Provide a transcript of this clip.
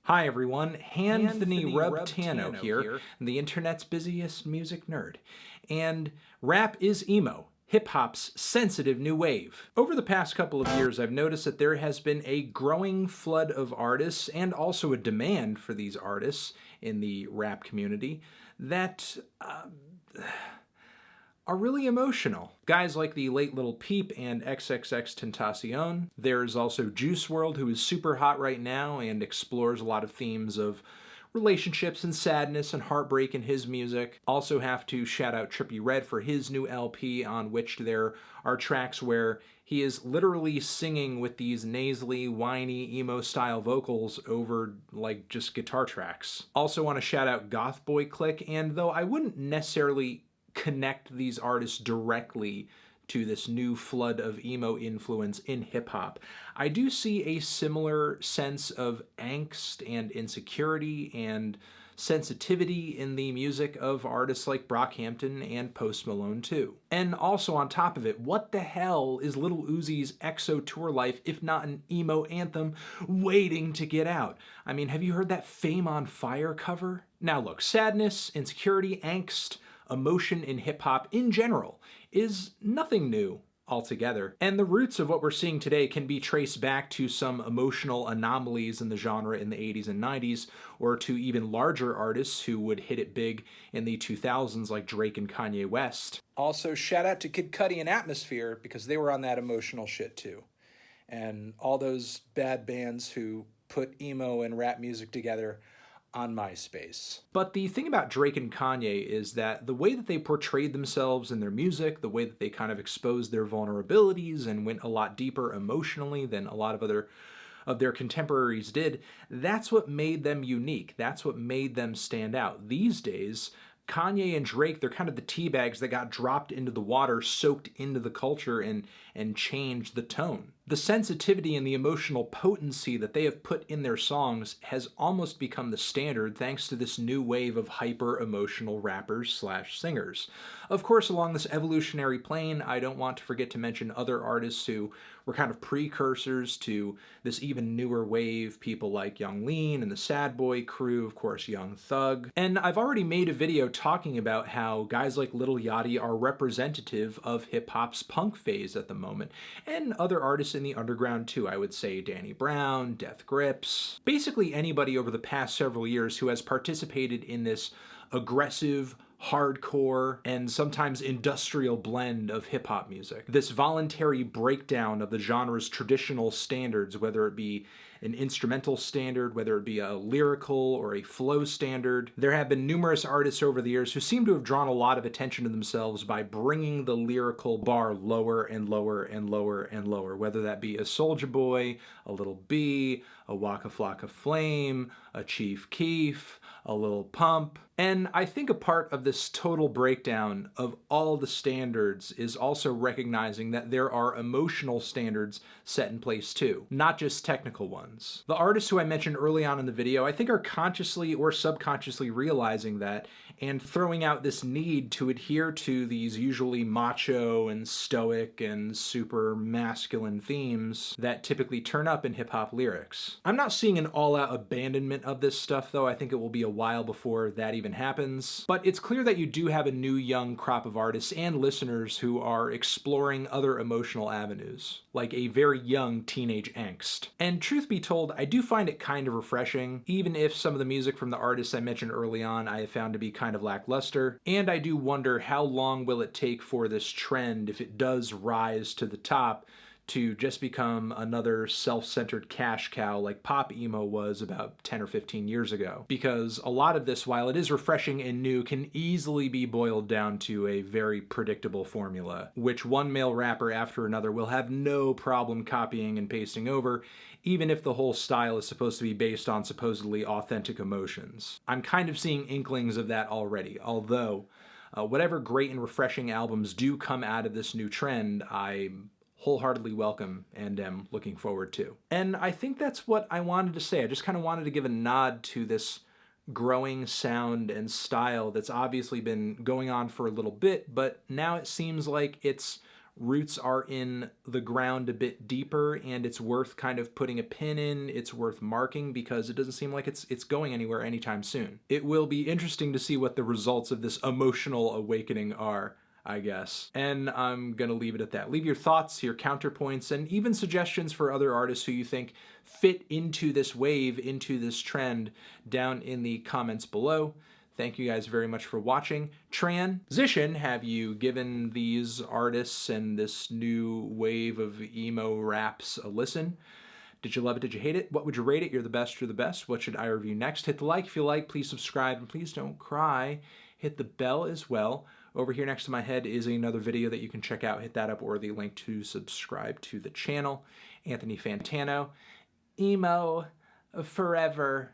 Hi everyone, Anthony Rubtano here, the internet's busiest music nerd. And rap is emo, hip-hop's sensitive new wave. Over the past couple of years, I've noticed that there has been a growing flood of artists and also a demand for these artists in the rap community that are really emotional. Guys like the late Lil Peep and XXXTentacion. There's also Juice WRLD, who is super hot right now and explores a lot of themes of relationships and sadness and heartbreak in his music. Also have to shout out Trippie Redd for his new LP, on which there are tracks where he is literally singing with these nasally, whiny, emo-style vocals over, like, just guitar tracks. Also want to shout out Goth Boy Clique, and though I wouldn't necessarily connect these artists directly to this new flood of emo influence in hip-hop, I do see a similar sense of angst and insecurity and sensitivity in the music of artists like Brockhampton and Post Malone too. And also on top of it, what the hell is Lil Uzi's EXO tour life if not an emo anthem waiting to get out? I mean, have you heard that Fame on Fire cover? Now look, sadness, insecurity, angst, emotion in hip-hop in general is nothing new altogether. And the roots of what we're seeing today can be traced back to some emotional anomalies in the genre in the 80s and 90s, or to even larger artists who would hit it big in the 2000s like Drake and Kanye West. Also, shout out to Kid Cudi and Atmosphere, because they were on that emotional shit too. And all those bad bands who put emo and rap music together on MySpace. But the thing about Drake and Kanye is that the way that they portrayed themselves in their music, the way that they kind of exposed their vulnerabilities and went a lot deeper emotionally than a lot of other of their contemporaries did, that's what made them unique. That's what made them stand out. These days, Kanye and Drake, they're kind of the tea bags that got dropped into the water, soaked into the culture, and changed the tone. The sensitivity and the emotional potency that they have put in their songs has almost become the standard thanks to this new wave of hyper-emotional rappers/singers. Of course, along this evolutionary plane, I don't want to forget to mention other artists who were kind of precursors to this even newer wave, people like Young Lean and the Sad Boy crew, of course Young Thug. And I've already made a video talking about how guys like Lil Yachty are representative of hip-hop's punk phase at the moment, and other artists in the underground too. I would say Danny Brown, Death Grips, basically anybody over the past several years who has participated in this aggressive, hardcore, and sometimes industrial blend of hip-hop music. This voluntary breakdown of the genre's traditional standards, whether it be an instrumental standard, whether it be a lyrical or a flow standard. There have been numerous artists over the years who seem to have drawn a lot of attention to themselves by bringing the lyrical bar lower and lower and lower and lower, whether that be a Soulja Boy, a Lil B, a Waka Flocka Flame, a Chief Keef, a Lil Pump. And I think a part of this total breakdown of all the standards is also recognizing that there are emotional standards set in place too, not just technical ones. The artists who I mentioned early on in the video, I think, are consciously or subconsciously realizing that and throwing out this need to adhere to these usually macho and stoic and super masculine themes that typically turn up in hip-hop lyrics. I'm not seeing an all-out abandonment of this stuff though. I think it will be a while before that even happens. But it's clear that you do have a new young crop of artists and listeners who are exploring other emotional avenues, like a very young teenage angst. And truth be told, I do find it kind of refreshing, even if some of the music from the artists I mentioned early on I have found to be kind of lackluster. And I do wonder how long will it take for this trend, if it does rise to the top, to just become another self-centered cash cow like pop emo was about 10 or 15 years ago. Because a lot of this, while it is refreshing and new, can easily be boiled down to a very predictable formula, which one male rapper after another will have no problem copying and pasting over, even if the whole style is supposed to be based on supposedly authentic emotions. I'm kind of seeing inklings of that already, although whatever great and refreshing albums do come out of this new trend, I wholeheartedly welcome and am looking forward to. And I think that's what I wanted to say. I just kind of wanted to give a nod to this growing sound and style that's obviously been going on for a little bit, but now it seems like it's roots are in the ground a bit deeper, and it's worth kind of putting a pin in, it's worth marking, because it doesn't seem like it's going anywhere anytime soon. It will be interesting to see what the results of this emotional awakening are, I guess. And I'm gonna leave it at that. Leave your thoughts, your counterpoints, and even suggestions for other artists who you think fit into this wave, into this trend, down in the comments below. Thank you guys very much for watching. Transition, have you given these artists and this new wave of emo raps a listen? Did you love it? Did you hate it? What would you rate it? You're the best. You're the best. What should I review next? Hit the like if you like. Please subscribe, and please don't cry. Hit the bell as well. Over here next to my head is another video that you can check out. Hit that up, or the link to subscribe to the channel. Anthony Fantano. Emo forever.